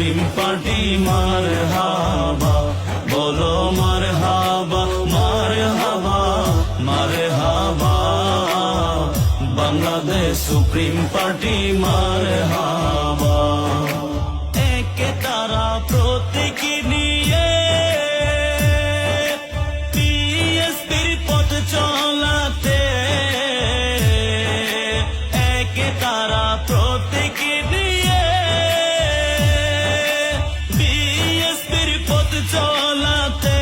Supreme party মারহাবা, বলো মারহাবা মারহাবা মারহাবা, বাংলাদেশ সুপ্রিম পার্টি মারহাবা। একে তারা প্রতীক নিয়ে বিএসপির পথ চলাতে, একে তারা প্রতীক নিয়ে বিএসপির পথ চলাতে,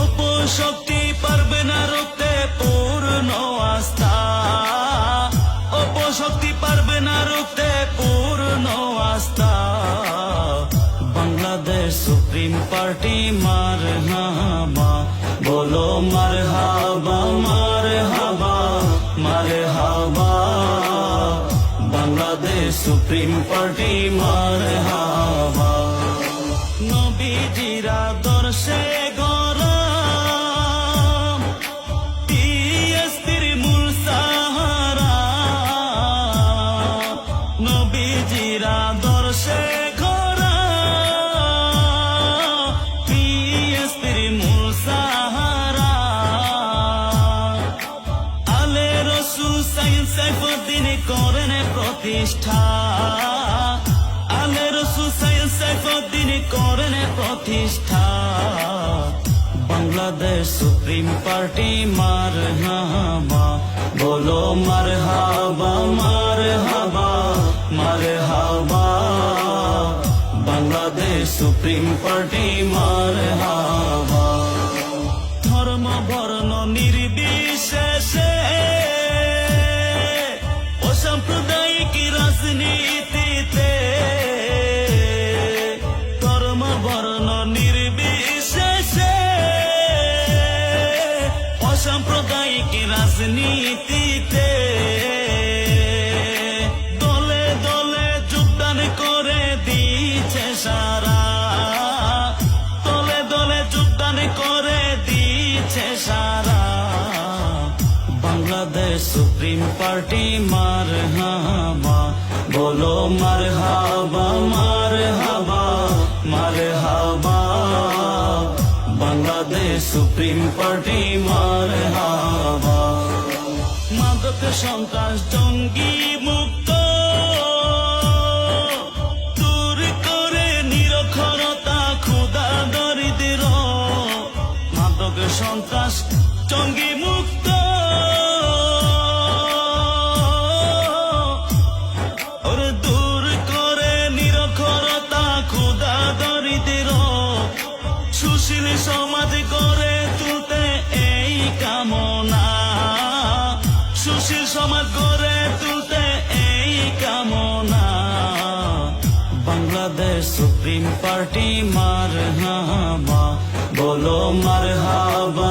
অপশক্তি পারবে না রুখতে পূর্ণ আস্থা, অপশক্তি পারবে না রুখতে পূর্ণ আস্থা। বাংলাদেশ সুপ্রিম পার্টি মারহাবা, বলো মারহাবা মারহাবা মারহাবা, বাংলাদেশ সুপ্রিম পার্টি মারহাবা। নবীজির আদর্শে গরম বিএসপির মূল সাহারা, নবীজির আদর্শে গরম বিএসপির মূল সাহারা। আলে রসুল সাইফুদ্দিন করেন প্রতিষ্ঠা, আলে রসুল সাইফুদ্দিন করেন প্রতিষ্ঠা। বাংলাদেশ সুপ্রিম পার্টি মারহাবা, বলো মারহাবা মারহাবা মারহাবা, বাংলাদেশ সুপ্রিম পার্টি মারহাবা। ধর্ম বর্ণ নির্বিশেষে অসাম্প্রদায়িক রাজনীতিতে, ধর্ম বর্ণ নির্বিশেষে অসাম্প্রদায়িক রাজনীতিতে, দলে দলে যোগদান করে দিচ্ছে সারা, দলে দলে যোগদান করে দিচ্ছে সারা। বাংলাদেশ সুপ্রিম পার্টি মারহাবা, বলো মারহাবা মারহাবা মারহাবা, বাংলাদেশ সুপ্রিম পার্টি মারহাবা। মাদক সন্ত্রাস জঙ্গি মুক্ত দূর করে নিরক্ষরতা ক্ষুধা দরিদ্র, মাদক সন্ত্রাস জঙ্গি মুক্ত দূর করে নিরক্ষরতা ক্ষুধা দরিদ্র, সুশীল সমাজ গড়ে তুলতে এই কামনা, সুশীল সমাজ গড়ে তুলতে এই কামনা। বাংলাদেশ সুপ্রিম পার্টি মারহাবা, বলো মারহাবা।